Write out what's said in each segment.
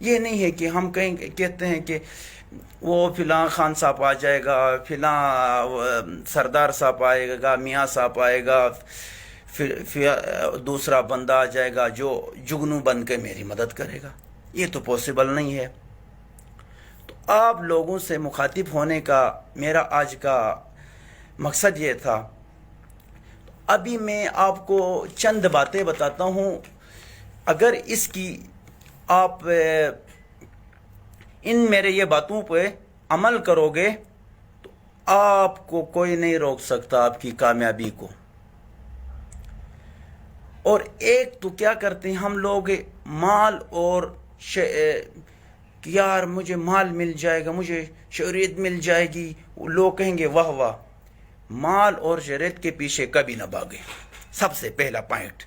یہ نہیں ہے کہ ہم کہیں کہتے ہیں کہ وہ فلاں خان صاحب آ جائے گا، فلاں سردار صاحب آئے گا، میاں صاحب آئے گا، پھر دوسرا بندہ آ جائے گا جو جگنو بن کے میری مدد کرے گا. یہ تو پاسبل نہیں ہے. تو آپ لوگوں سے مخاطب ہونے کا میرا آج کا مقصد یہ تھا. ابھی میں آپ کو چند باتیں بتاتا ہوں. اگر اس کی آپ ان میرے یہ باتوں پہ عمل کرو گے تو آپ کو کوئی نہیں روک سکتا آپ کی کامیابی کو. اور ایک تو کیا کرتے ہیں ہم لوگ، مال اور کہ یار مجھے مال مل جائے گا، مجھے شہریت مل جائے گی، لوگ کہیں گے واہ واہ. مال اور شہریت کے پیچھے کبھی نہ بھاگے. سب سے پہلا پوائنٹ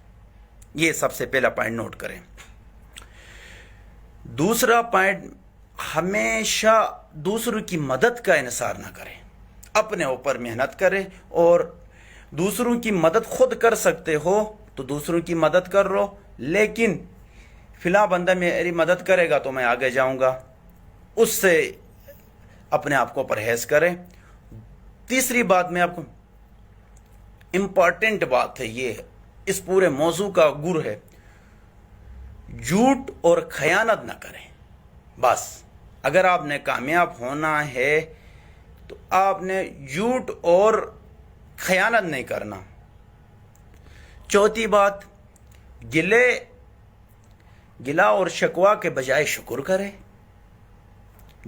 یہ، سب سے پہلا پوائنٹ نوٹ کریں. دوسرا پوائنٹ، ہمیشہ دوسروں کی مدد کا انحصار نہ کریں. اپنے اوپر محنت کریں، اور دوسروں کی مدد خود کر سکتے ہو تو دوسروں کی مدد کر لو، لیکن فلاں بندہ میری مدد کرے گا تو میں آگے جاؤں گا، اس سے اپنے آپ کو پرہیز کریں. تیسری بات میں آپ کو امپورٹنٹ بات ہے، یہ اس پورے موضوع کا گر ہے، جھوٹ اور خیانت نہ کریں. بس اگر آپ نے کامیاب ہونا ہے تو آپ نے جھوٹ اور خیانت نہیں کرنا. چوتھی بات، گلا اور شکوہ کے بجائے شکر کرے.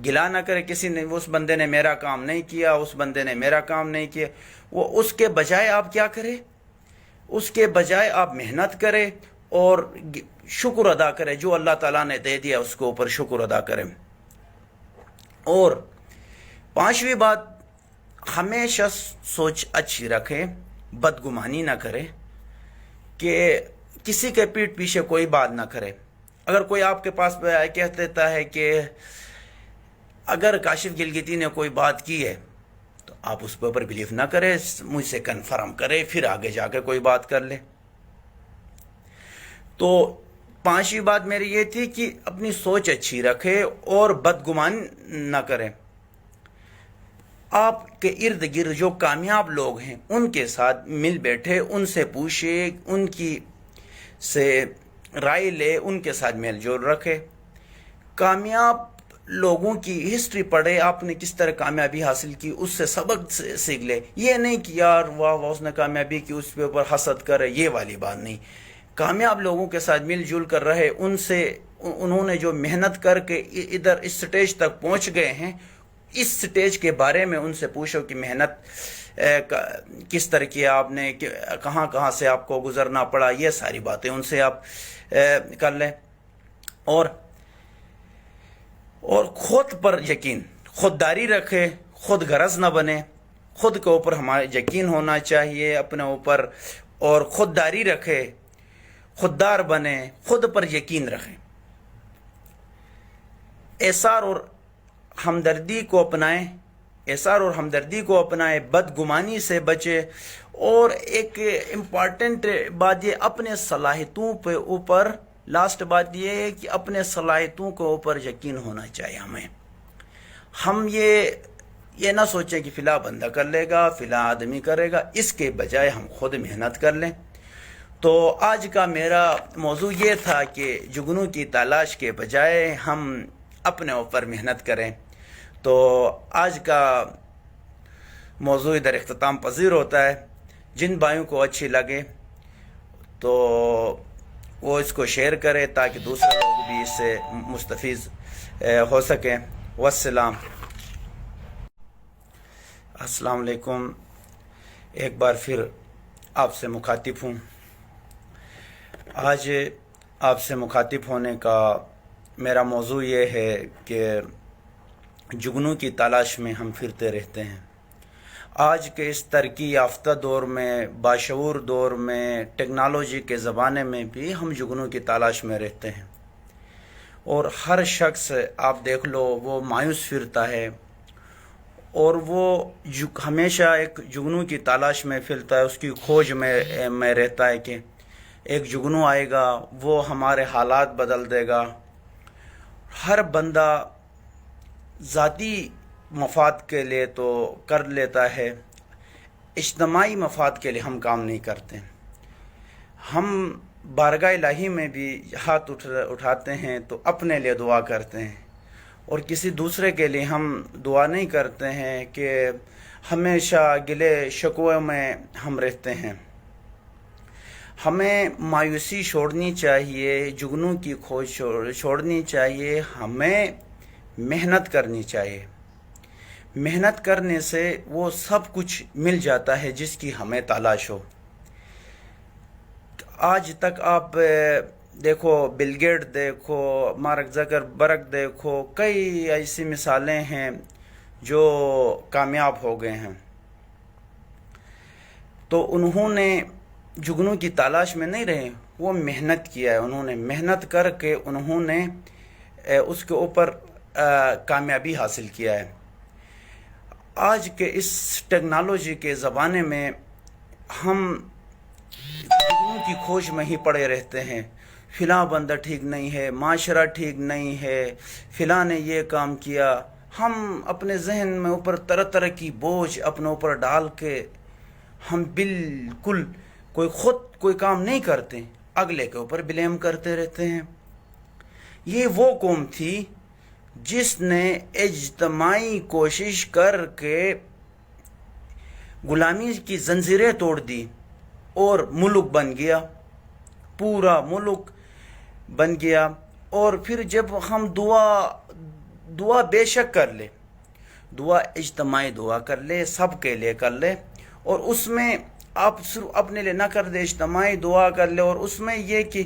گلا نہ کرے کسی نے، اس بندے نے میرا کام نہیں کیا، اس بندے نے میرا کام نہیں کیا. وہ اس کے بجائے آپ کیا کرے، اس کے بجائے آپ محنت کرے اور شکر ادا کرے. جو اللہ تعالیٰ نے دے دیا اس کے اوپر شکر ادا کرے. اور پانچویں بات، ہمیشہ سوچ اچھی رکھے، بدگمانی نہ کرے، کہ کسی کے پیٹھ پیچھے کوئی بات نہ کرے. اگر کوئی آپ کے پاس کہہ دیتا ہے کہ اگر کاشف گلگتی نے کوئی بات کی ہے تو آپ اس پر بلیف نہ کرے، مجھ سے کنفرم کرے، پھر آگے جا کے کوئی بات کر لے. تو پانچویں بات میری یہ تھی کہ اپنی سوچ اچھی رکھے اور بدگمان نہ کرے. آپ کے ارد گرد جو کامیاب لوگ ہیں ان کے ساتھ مل بیٹھے، ان سے پوچھے، ان کی سے رائے لے، ان کے ساتھ میل جول رکھے. کامیاب لوگوں کی ہسٹری پڑھے، آپ نے کس طرح کامیابی حاصل کی، اس سے سبق سیکھ لے. یہ نہیں کہ یار واہ واہ اس نے کامیابی کی، اس کے اوپر حسد کرے، یہ والی بات نہیں. کامیاب لوگوں کے ساتھ مل جل کر رہے، ان سے انہوں نے جو محنت کر کے ادھر اس سٹیج تک پہنچ گئے ہیں، اس سٹیج کے بارے میں ان سے پوچھو کہ محنت کس طرح کی آپ نے، کہاں کہاں سے آپ کو گزرنا پڑا، یہ ساری باتیں ان سے آپ کر لیں. اور خود پر یقین، خودداری رکھے، خود غرض نہ بنے. خود کے اوپر ہمارا یقین ہونا چاہیے اپنے اوپر، اور خودداری رکھے، خوددار بنے، خود پر یقین رکھیں. احسار اور ہمدردی کو اپنائیں، احسار اور ہمدردی کو اپنائیں، بدگمانی سے بچے. اور ایک امپارٹنٹ بات یہ، اپنے صلاحیتوں پہ اوپر، لاسٹ بات یہ ہے کہ اپنے صلاحیتوں کے اوپر یقین ہونا چاہیے ہمیں. ہم یہ نہ سوچیں کہ فلاں بندہ کر لے گا، فلاں آدمی کرے گا، اس کے بجائے ہم خود محنت کر لیں. تو آج کا میرا موضوع یہ تھا کہ جگنوں کی تلاش کے بجائے ہم اپنے اوپر محنت کریں. تو آج کا موضوع ادھر اختتام پذیر ہوتا ہے. جن بھائیوں کو اچھی لگے تو وہ اس کو شیئر کرے تاکہ دوسرے لوگ بھی اس سے مستفید ہو سکیں. السلام علیکم. ایک بار پھر آپ سے مخاطب ہوں. آج آپ سے مخاطب ہونے کا میرا موضوع یہ ہے کہ جگنوں کی تلاش میں ہم پھرتے رہتے ہیں. آج کے اس ترقی یافتہ دور میں، باشعور دور میں، ٹیکنالوجی کے زمانے میں بھی ہم جگنوں کی تلاش میں رہتے ہیں. اور ہر شخص آپ دیکھ لو وہ مایوس پھرتا ہے، اور وہ ہمیشہ ایک جگنوں کی تلاش میں پھرتا ہے، اس کی کھوج میں رہتا ہے کہ ایک جگنو آئے گا، وہ ہمارے حالات بدل دے گا. ہر بندہ ذاتی مفاد کے لیے تو کر لیتا ہے، اجتماعی مفاد کے لیے ہم کام نہیں کرتے۔ ہم بارگاہ الہی میں بھی ہاتھ اٹھاتے ہیں تو اپنے لیے دعا کرتے ہیں، اور کسی دوسرے کے لیے ہم دعا نہیں کرتے ہیں کہ ہمیشہ گلے شکوے میں ہم رہتے ہیں۔ ہمیں مایوسی چھوڑنی چاہیے، جگنوں کی کھوج چھوڑنی چاہیے، ہمیں محنت کرنی چاہیے۔ محنت کرنے سے وہ سب کچھ مل جاتا ہے جس کی ہمیں تلاش ہو۔ آج تک آپ دیکھو، بل گیٹ دیکھو، مارک زکربرگ دیکھو، کئی ایسی مثالیں ہیں جو کامیاب ہو گئے ہیں، تو انہوں نے جگنوں کی تلاش میں نہیں رہے، وہ محنت کیا ہے، انہوں نے محنت کر کے انہوں نے اس کے اوپر کامیابی حاصل کیا ہے۔ آج کے اس ٹیکنالوجی کے زمانے میں ہم جگنوں کی کھوج میں ہی پڑے رہتے ہیں، فلاں بندہ ٹھیک نہیں ہے، معاشرہ ٹھیک نہیں ہے، فلاں نے یہ کام کیا۔ ہم اپنے ذہن میں اوپر طرح طرح کی بوجھ اپنے اوپر ڈال کے ہم بالکل خود کوئی کام نہیں کرتے، اگلے کے اوپر بلیم کرتے رہتے ہیں۔ یہ وہ قوم تھی جس نے اجتماعی کوشش کر کے غلامی کی زنجیریں توڑ دی اور ملک بن گیا، پورا ملک بن گیا۔ اور پھر جب ہم دعا بے شک کر لے، دعا اجتماعی دعا کر لے، سب کے لیے کر لے، اور اس میں آپ صرف اپنے لیے نہ کر دے، اجتماعی دعا کر لے، اور اس میں یہ کہ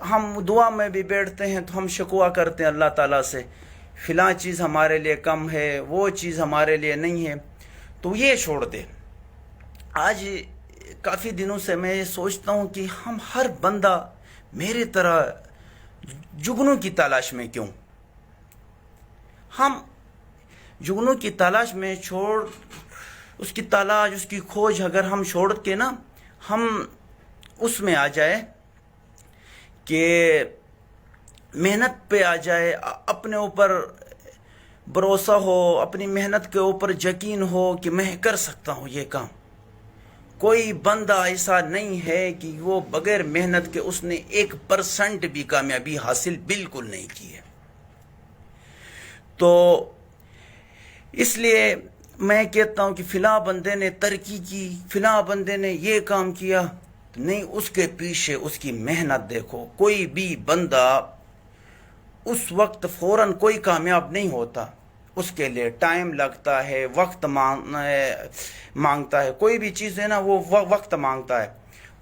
ہم دعا میں بھی بیٹھتے ہیں تو ہم شکوہ کرتے ہیں اللہ تعالیٰ سے، فلاں چیز ہمارے لیے کم ہے، وہ چیز ہمارے لیے نہیں ہے، تو یہ چھوڑ دے۔ آج کافی دنوں سے میں یہ سوچتا ہوں کہ ہم ہر بندہ میری طرح جگنوں کی تلاش میں کیوں؟ ہم جگنوں کی تلاش میں اس کی تلاش، اس کی کھوج اگر ہم چھوڑ کے نا ہم اس میں آ جائے کہ محنت پہ آ جائے، اپنے اوپر بھروسہ ہو، اپنی محنت کے اوپر یقین ہو کہ میں کر سکتا ہوں یہ کام۔ کوئی بندہ ایسا نہیں ہے کہ وہ بغیر محنت کے اس نے 1% بھی کامیابی حاصل بالکل نہیں کی ہے۔ تو اس لیے میں کہتا ہوں کہ فلاں بندے نے ترقی کی، فلاں بندے نے یہ کام کیا، نہیں، اس کے پیچھے اس کی محنت دیکھو۔ کوئی بھی بندہ اس وقت فوراً کوئی کامیاب نہیں ہوتا، اس کے لیے ٹائم لگتا ہے، وقت مانگتا ہے، کوئی بھی چیز ہے نا وہ وقت مانگتا ہے۔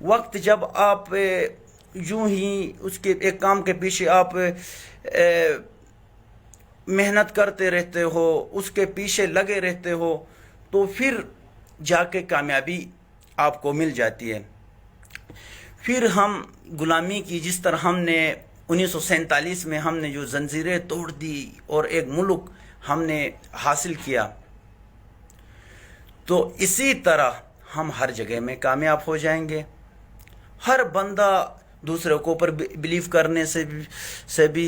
وقت جب آپ یوں ہی اس کے ایک کام کے پیچھے آپ محنت کرتے رہتے ہو، اس کے پیچھے لگے رہتے ہو، تو پھر جا کے کامیابی آپ کو مل جاتی ہے۔ پھر ہم غلامی کی، جس طرح ہم نے 1947 میں ہم نے جو زنجیریں توڑ دی اور ایک ملک ہم نے حاصل کیا، تو اسی طرح ہم ہر جگہ میں کامیاب ہو جائیں گے۔ ہر بندہ دوسرے کو اوپر بلیو کرنے سے بھی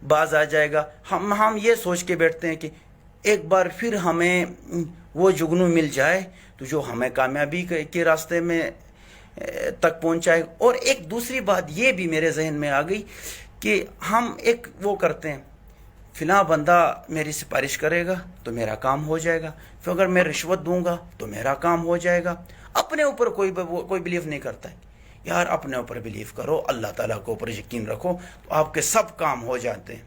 باز آ جائے گا۔ ہم یہ سوچ کے بیٹھتے ہیں کہ ایک بار پھر ہمیں وہ جگنو مل جائے تو جو ہمیں کامیابی کے راستے میں تک پہنچائے۔ اور ایک دوسری بات یہ بھی میرے ذہن میں آ گئی کہ ہم ایک وہ کرتے ہیں، فلاں بندہ میری سفارش کرے گا تو میرا کام ہو جائے گا، پھر اگر میں رشوت دوں گا تو میرا کام ہو جائے گا۔ اپنے اوپر کوئی بلیو نہیں کرتا ہے۔ یار اپنے اوپر بلیو کرو، اللہ تعالیٰ کے اوپر یقین رکھو، تو آپ کے سب کام ہو جاتے ہیں۔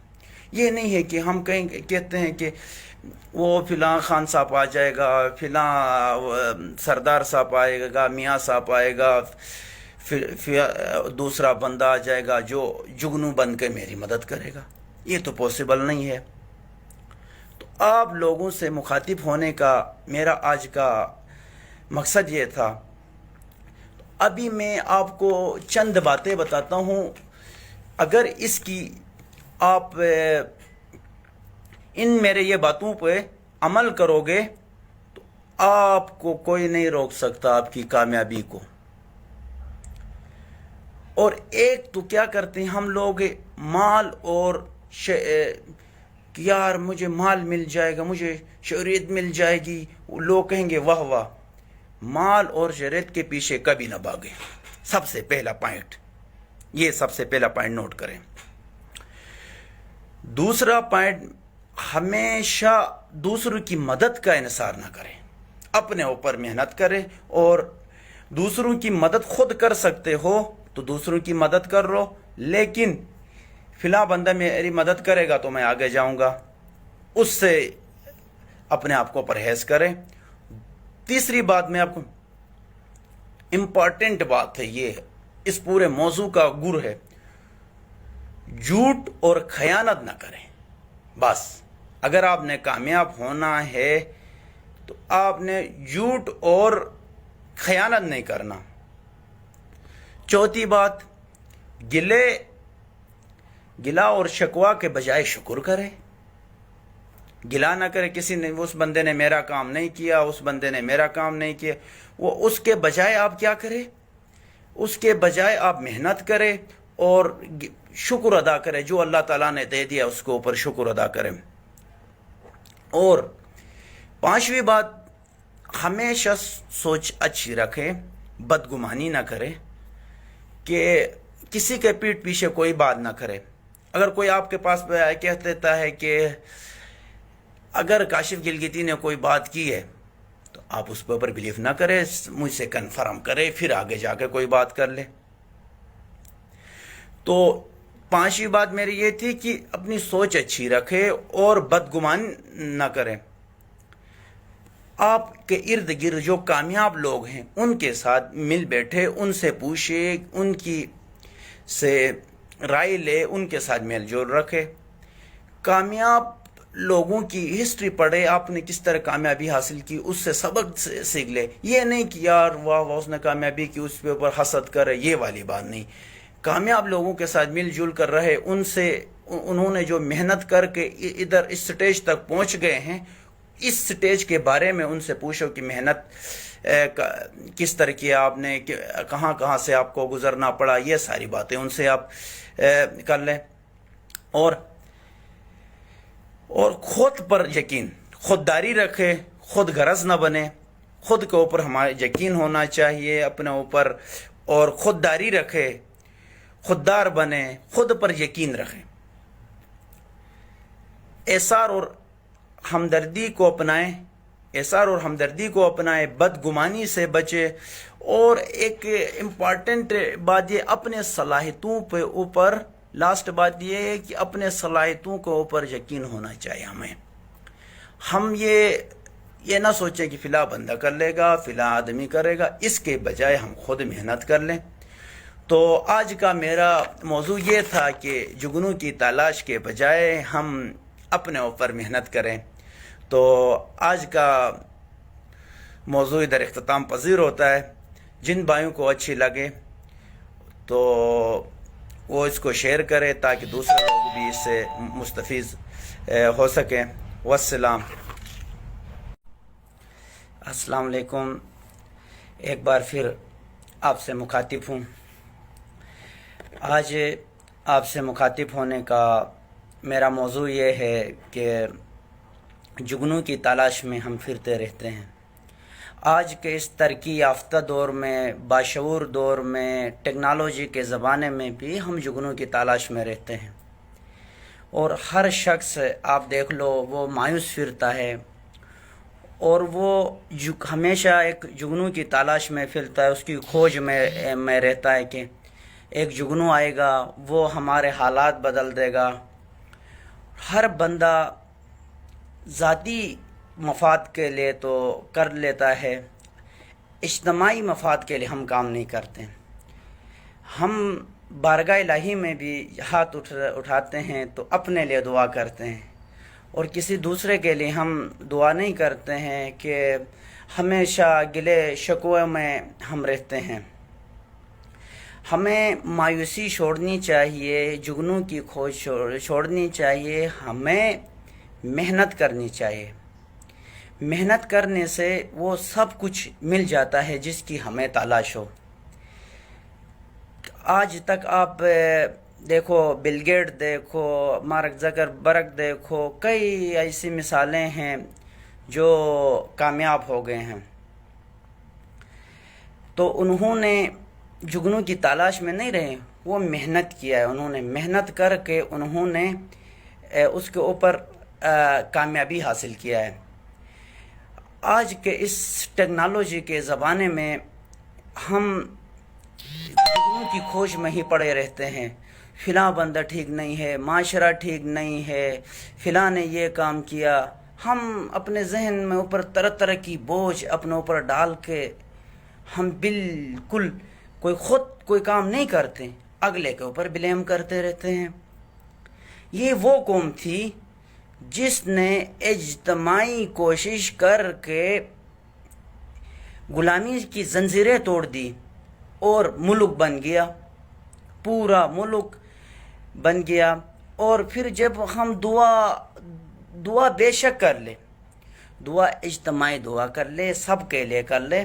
یہ نہیں ہے کہ ہم کہتے ہیں کہ وہ فلاں خان صاحب آ جائے گا، فلاں سردار صاحب آئے گا، میاں صاحب آئے گا، پھر دوسرا بندہ آ جائے گا جو جگنو بن کے میری مدد کرے گا۔ یہ تو پاسبل نہیں ہے۔ تو آپ لوگوں سے مخاطب ہونے کا میرا آج کا مقصد یہ تھا۔ ابھی میں آپ کو چند باتیں بتاتا ہوں، اگر اس کی آپ ان میرے یہ باتوں پہ عمل کرو گے تو آپ کو کوئی نہیں روک سکتا آپ کی کامیابی کو۔ اور ایک تو کیا کرتے ہیں ہم لوگ، مال اور کہ یار مجھے مال مل جائے گا، مجھے شہریت مل جائے گی، لوگ کہیں گے واہ واہ. مال اور شہریت کے پیچھے کبھی نہ بھاگیں. سب سے پہلا پوائنٹ یہ، سب سے پہلا پوائنٹ نوٹ کریں. دوسرا پوائنٹ، ہمیشہ دوسروں کی مدد کا انحصار نہ کریں، اپنے اوپر محنت کریں. اور دوسروں کی مدد خود کر سکتے ہو تو دوسروں کی مدد کر لو، لیکن فلاں بندہ میری مدد کرے گا تو میں آگے جاؤں گا، اس سے اپنے آپ کو پرہیز کریں. تیسری بات میں آپ کو امپورٹنٹ بات ہے، یہ اس پورے موضوع کا گر ہے، جھوٹ اور خیانت نہ کریں. بس اگر آپ نے کامیاب ہونا ہے تو آپ نے جھوٹ اور خیانت نہیں کرنا. چوتھی بات، گلا اور شکوہ کے بجائے شکر کرے. گلا نہ کرے، کسی نے اس بندے نے میرا کام نہیں کیا، اس بندے نے میرا کام نہیں کیا، وہ اس کے بجائے آپ کیا کرے، اس کے بجائے آپ محنت کرے اور شکر ادا کرے. جو اللہ تعالیٰ نے دے دیا اس کے اوپر شکر ادا کرے. اور پانچویں بات، ہمیشہ سوچ اچھی رکھے، بدگمانی نہ کرے، کہ کسی کے پیٹھ پیچھے کوئی بات نہ کرے. اگر کوئی آپ کے پاس کہہ دیتا ہے کہ اگر کاشف گلگتی نے کوئی بات کی ہے تو آپ اس کے اوپر بلیف نہ کرے، مجھ سے کنفرم کرے، پھر آگے جا کے کوئی بات کر لے. تو پانچویں بات میری یہ تھی کہ اپنی سوچ اچھی رکھے اور بدگمان نہ کریں. آپ کے ارد گرد جو کامیاب لوگ ہیں ان کے ساتھ مل بیٹھے، ان سے پوچھے، ان کی سے رائے لے، ان کے ساتھ میل جول رکھے. کامیاب لوگوں کی ہسٹری پڑھے، آپ نے کس طرح کامیابی حاصل کی، اس سے سبق سیکھ لے. یہ نہیں کہ یار واہ واہ اس نے کامیابی کی، اس کے اوپر حسد کرے، یہ والی بات نہیں. کامیاب لوگوں کے ساتھ مل جل کر رہے، ان سے انہوں نے جو محنت کر کے ادھر اس سٹیج تک پہنچ گئے ہیں، اس سٹیج کے بارے میں ان سے پوچھو کہ محنت کس طرح کی آپ نے، کہاں کہاں سے آپ کو گزرنا پڑا، یہ ساری باتیں ان سے آپ کر لیں. اور خود پر یقین، خودداری رکھے، خود غرض نہ بنے. خود کے اوپر ہمارا یقین ہونا چاہیے اپنے اوپر، اور خودداری رکھے، خوددار بنے، خود پر یقین رکھیں. احسار اور ہمدردی کو اپنائیں، احسار اور ہمدردی کو اپنائیں، بدگمانی سے بچے. اور ایک امپارٹنٹ بات یہ، اپنے صلاحیتوں پہ اوپر، لاسٹ بات یہ ہے کہ اپنے صلاحیتوں کے اوپر یقین ہونا چاہیے ہمیں. ہم یہ نہ سوچیں کہ فلاں بندہ کر لے گا، فلاں آدمی کرے گا، اس کے بجائے ہم خود محنت کر لیں. تو آج کا میرا موضوع یہ تھا کہ جگنوں کی تلاش کے بجائے ہم اپنے اوپر محنت کریں. تو آج کا موضوع ادھر اختتام پذیر ہوتا ہے. جن بھائیوں کو اچھی لگے تو وہ اس کو شیئر کرے تاکہ دوسرے لوگ بھی اس سے مستفید ہو سکیں. السلام علیکم. ایک بار پھر آپ سے مخاطب ہوں. آج آپ سے مخاطب ہونے کا میرا موضوع یہ ہے کہ جگنوں کی تلاش میں ہم پھرتے رہتے ہیں. آج کے اس ترقی یافتہ دور میں، باشعور دور میں، ٹیکنالوجی کے زمانے میں بھی ہم جگنوں کی تلاش میں رہتے ہیں. اور ہر شخص آپ دیکھ لو وہ مایوس پھرتا ہے، اور وہ ہمیشہ ایک جگنوں کی تلاش میں پھرتا ہے، اس کی کھوج میں رہتا ہے کہ ایک جگنو آئے گا، وہ ہمارے حالات بدل دے گا. ہر بندہ ذاتی مفاد کے لیے تو کر لیتا ہے، اجتماعی مفاد کے لیے ہم کام نہیں کرتے. ہم بارگاہ الہی میں بھی ہاتھ اٹھاتے ہیں تو اپنے لیے دعا کرتے ہیں، اور کسی دوسرے کے لیے ہم دعا نہیں کرتے ہیں، کہ ہمیشہ گلے شکوے میں ہم رہتے ہیں. ہمیں مایوسی چھوڑنی چاہیے، جگنوں کی کھوج چھوڑنی چاہیے، ہمیں محنت کرنی چاہیے. محنت کرنے سے وہ سب کچھ مل جاتا ہے جس کی ہمیں تلاش ہو. آج تک آپ دیکھو، بل گیٹ دیکھو، مارک زکربرگ دیکھو، کئی ایسی مثالیں ہیں جو کامیاب ہو گئے ہیں. تو انہوں نے جگنو کی تلاش میں نہیں رہے، وہ محنت کیا ہے. انہوں نے محنت کر کے انہوں نے اس کے اوپر کامیابی حاصل کیا ہے. آج کے اس ٹیکنالوجی کے زمانے میں ہم جگنو کی کھوج میں ہی پڑے رہتے ہیں. فلاں بندہ ٹھیک نہیں ہے، معاشرہ ٹھیک نہیں ہے، فلاں نے یہ کام کیا. ہم اپنے ذہن میں اوپر طرح طرح کی بوجھ اپنے اوپر ڈال کے ہم بالکل خود کوئی کام نہیں کرتے، اگلے کے اوپر بلیم کرتے رہتے ہیں. یہ وہ قوم تھی جس نے اجتماعی کوشش کر کے غلامی کی زنجیریں توڑ دی اور ملک بن گیا، پورا ملک بن گیا. اور پھر جب ہم دعا بے شک کر لے، دعا اجتماعی دعا کر لے، سب کے لیے کر لے،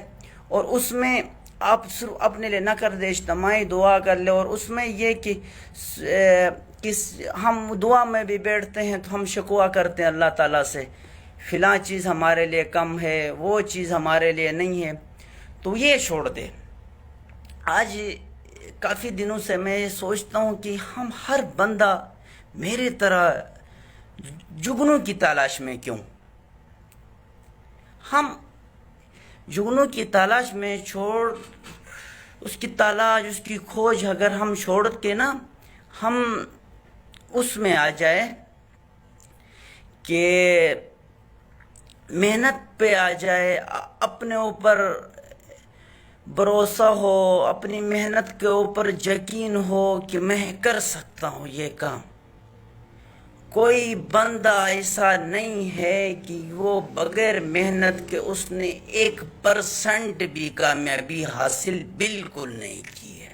اور اس میں آپ صرف اپنے لیے نہ کر دے، اجتماعی دعا کر لے. اور اس میں یہ کہ ہم دعا میں بھی بیٹھتے ہیں تو ہم شکوہ کرتے ہیں اللہ تعالیٰ سے، فلاں چیز ہمارے لیے کم ہے، وہ چیز ہمارے لیے نہیں ہے. تو یہ چھوڑ دے. آج کافی دنوں سے میں یہ سوچتا ہوں کہ ہم ہر بندہ میری طرح جگنو کی تلاش میں کیوں؟ ہم جگنو کی تلاش میں اس کی کھوج اگر ہم چھوڑ کے نا ہم اس میں آ جائے کہ محنت پہ آ جائے، اپنے اوپر بھروسہ ہو، اپنی محنت کے اوپر یقین ہو کہ میں کر سکتا ہوں یہ کام. کوئی بندہ ایسا نہیں ہے کہ وہ بغیر محنت کے اس نے 1% بھی کامیابی حاصل بالکل نہیں کی ہے.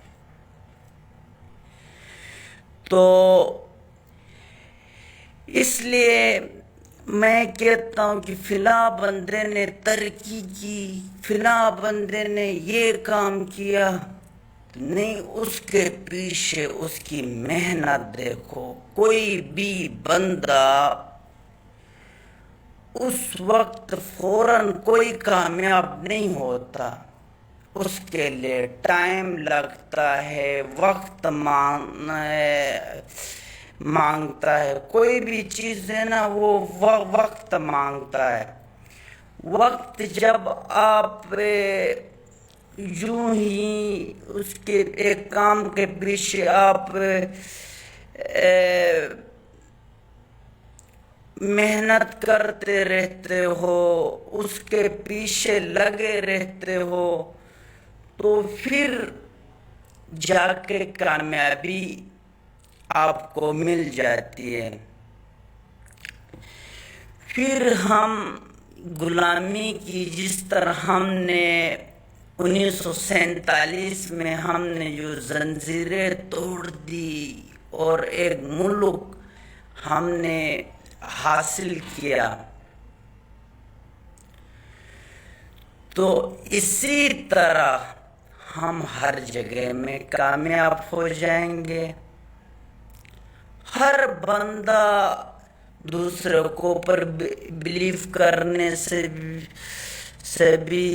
تو اس لیے میں کہتا ہوں کہ فلاں بندے نے ترقی کی، فلاں بندے نے یہ کام کیا، نہیں، اس کے پیچھے اس کی محنت دیکھو. کوئی بھی بندہ اس وقت فوراً کوئی کامیاب نہیں ہوتا، اس کے لیے ٹائم لگتا ہے، وقت مانگتا ہے. کوئی بھی چیز ہے نا وہ وقت مانگتا ہے. وقت جب آپ یوں ہی اس کے ایک کام کے پیچھے آپ محنت کرتے رہتے ہو، اس کے پیچھے لگے رہتے ہو، تو پھر جا کے کامیابی آپ کو مل جاتی ہے. پھر ہم غلامی کی جس طرح ہم نے 1947 میں ہم نے جو زنجیریں توڑ دی اور ایک ملک ہم نے حاصل کیا، تو اسی طرح ہم ہر جگہ میں کامیاب ہو جائیں گے. ہر بندہ دوسرے کو اوپر بلیو کرنے سے بھی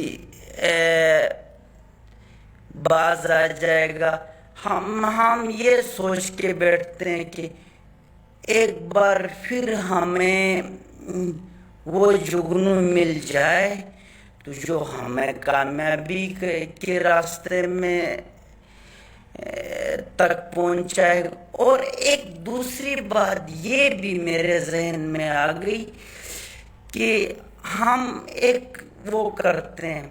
باز آ جائے گا. ہم یہ سوچ کے بیٹھتے ہیں کہ ایک بار پھر ہمیں وہ جگنو مل جائے تو جو ہمیں کامیابی کے راستے میں تک پہنچائے. اور ایک دوسری بات یہ بھی میرے ذہن میں آ گئی کہ ہم ایک وہ کرتے ہیں،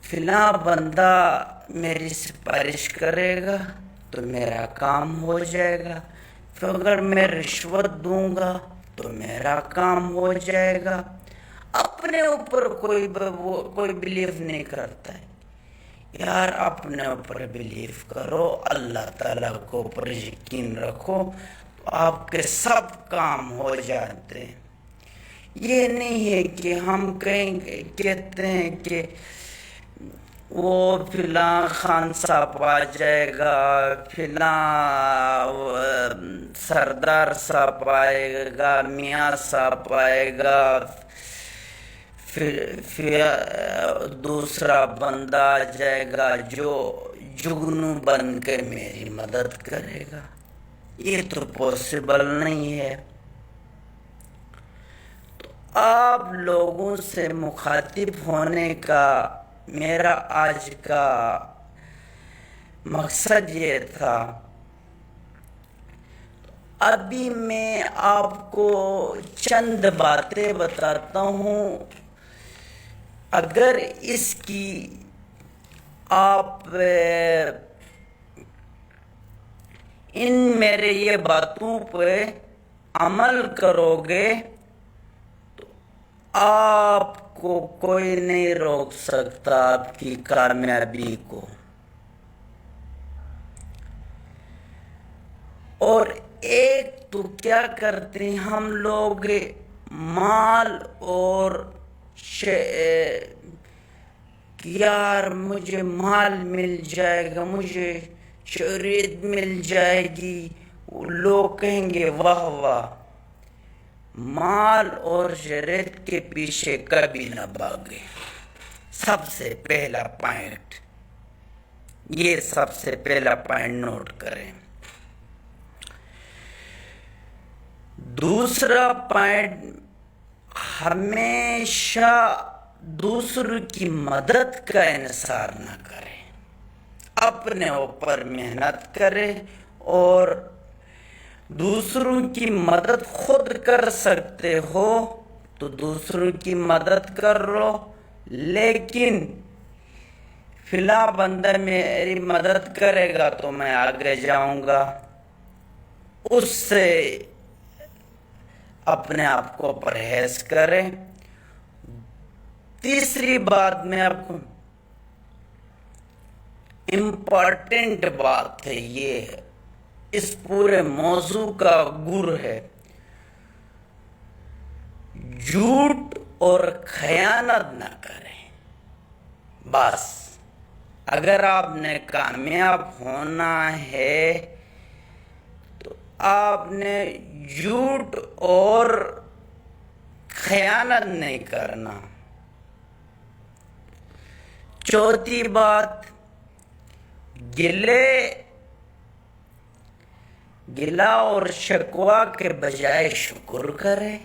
فلاں بندہ میری سفارش کرے گا تو میرا کام ہو جائے گا، پھر اگر میں رشوت دوں گا تو میرا کام ہو جائے گا. اپنے اوپر کوئی بلیو نہیں کرتا ہے. یار اپنے اوپر بلیو کرو، اللہ تعالیٰ کو اوپر یقین رکھو، تو آپ کے سب کام ہو جاتے ہیں. یہ نہیں ہے کہ ہم کہتے ہیں کہ وہ فلاں خان صاحب آ جائے گا، فلاں سردار صاحب آئے گا، میاں صاحب آئے گا، پھر دوسرا بندہ آ جائے گا جو جگنو بن کے میری مدد کرے گا۔ یہ تو پاسبل نہیں ہے۔ تو آپ لوگوں سے مخاطب ہونے کا میرا آج کا مقصد یہ تھا۔ ابھی میں آپ کو چند باتیں بتاتا ہوں، اگر اس کی آپ ان میرے یہ باتوں پہ عمل کرو گے تو آپ کو کوئی نہیں روک سکتا آپ کی کامیابی کو۔ اور ایک تو کیا کرتے ہیں ہم لوگ، مال اور یار مجھے مال مل جائے گا، مجھے شہرت مل جائے گی، لوگ کہیں گے واہ واہ۔ مال اور شہرت کے پیچھے کبھی نہ بھاگے۔ سب سے پہلا پوائنٹ یہ، سب سے پہلا پوائنٹ نوٹ کریں۔ دوسرا پوائنٹ، ہمیشہ دوسروں کی مدد کا انحصار نہ کریں، اپنے اوپر محنت کریں، اور دوسروں کی مدد خود کر سکتے ہو تو دوسروں کی مدد کر لو، لیکن فلاں بندہ میری مدد کرے گا تو میں آگے جاؤں گا، اس سے اپنے آپ کو پرہیز کریں۔ تیسری بات میں آپ کو امپورٹنٹ بات ہے، یہ اس پورے موضوع کا گر ہے، جھوٹ اور خیانت نہ کریں۔ بس اگر آپ نے کامیاب ہونا ہے تو آپ نے جھوٹ اور خیانت نہیں کرنا۔ چوتھی بات، گلہ اور شکوہ کے بجائے شکر کرے۔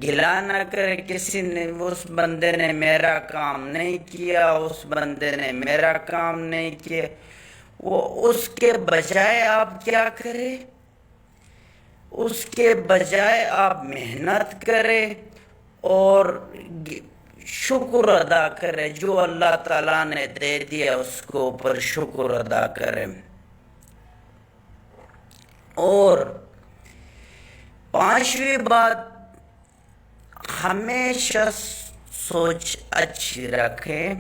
گلہ نہ کرے، کسی نے اس بندے نے میرا کام نہیں کیا، اس بندے نے میرا کام نہیں کیا، وہ اس کے بجائے آپ کیا کرے؟ اس کے بجائے آپ محنت کرے اور شکر ادا کرے، جو اللہ تعالیٰ نے دے دیا اس کو اوپر شکر ادا کرے۔ اور پانچویں بات، ہمیشہ سوچ اچھی رکھے،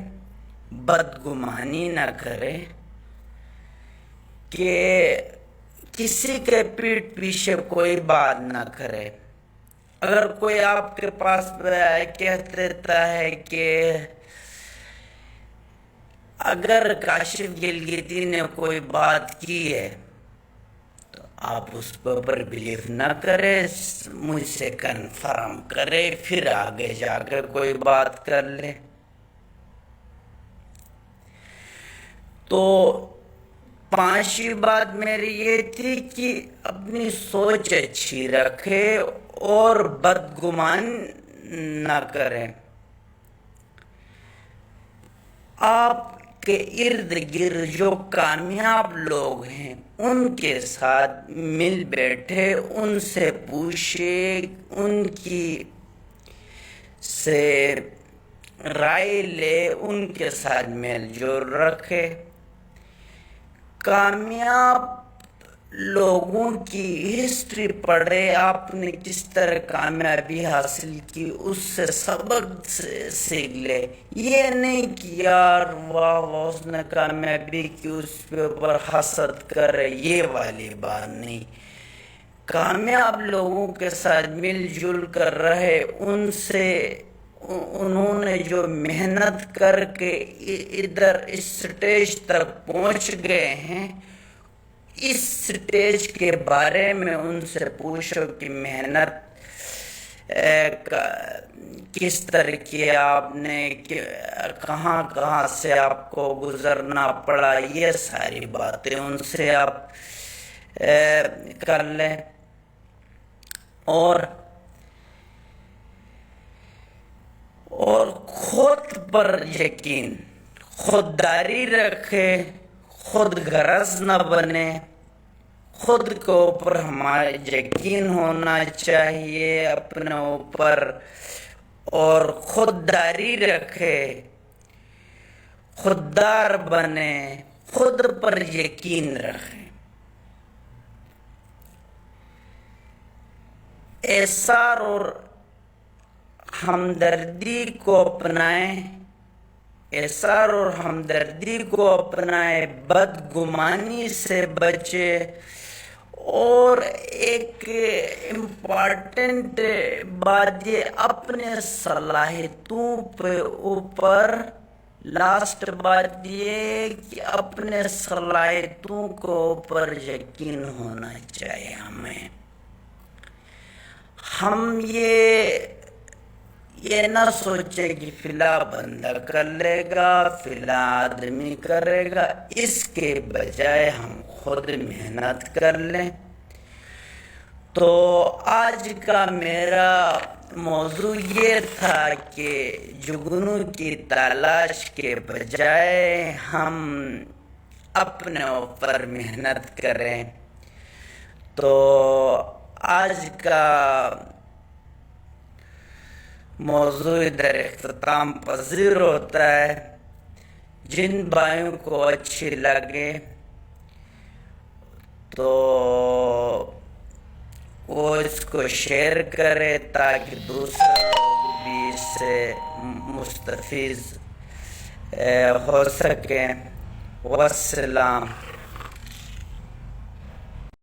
بدگمانی نہ کرے، کہ کسی کے پیٹھ پیچھے کوئی بات نہ کرے۔ اگر کوئی آپ کے پاس کہہ دیتا ہے کہ اگر کاشف گلگیتی نے کوئی بات کی ہے تو آپ اس پر بلیف نہ کرے، مجھ سے کنفرم کرے، پھر آگے جا کر کوئی بات کر لے۔ تو پانچویں بات میری یہ تھی کہ اپنی سوچ اچھی رکھے اور بدگمان نہ کریں۔ آپ کے ارد گرد جو کامیاب لوگ ہیں ان کے ساتھ مل بیٹھے، ان سے پوچھے، ان کی سے رائے لے، ان کے ساتھ میل جول رکھے۔ کامیاب لوگوں کی ہسٹری پڑھے، آپ نے کس طرح کامیابی حاصل کی، اس سے سبق سیکھ لے۔ یہ نہیں کہ یار واہ واہ اس نے کامیابی کی، اس پہ اوپر حسد کرے، یہ والی بات نہیں۔ کامیاب لوگوں کے ساتھ مل جل کر رہے، ان سے انہوں نے جو محنت کر کے ادھر اس سٹیج تک پہنچ گئے ہیں، اس سٹیج کے بارے میں ان سے پوچھو کہ محنت کس طرح کی آپ نے، کہاں کہاں سے آپ کو گزرنا پڑا، یہ ساری باتیں ان سے آپ کر لیں. اور خود پر یقین، خودداری رکھے، خود غرض نہ بنے، خود کے اوپر ہمارا یقین ہونا چاہیے اپنے اوپر، اور خودداری رکھے، خوددار بنے، خود پر یقین رکھے. ایثار اور ہمدردی کو اپنائیں، ایثار اور ہمدردی کو اپنائیں، بدگمانی سے بچے. اور ایک امپارٹنٹ بات یہ، اپنے صلاحیتوں پہ اوپر، لاسٹ بات یہ کہ اپنے صلاحیتوں کو اوپر یقین ہونا چاہیے ہمیں. ہم یہ نہ سوچیں کہ فلاں بندہ کر لے گا، فلاں آدمی کرے گا، اس کے بجائے ہم خود محنت کر لیں. تو آج کا میرا موضوع یہ تھا کہ جگنو کی تلاش کے بجائے ہم اپنے اوپر محنت کریں. تو آج کا موضوع ادھر اختتام پذیر ہوتا ہے. جن بھائیوں کو اچھی لگے تو وہ اس کو شیئر کرے تاکہ دوسرے لوگ بھی اس سے مستفید ہو سکیں. والسلام.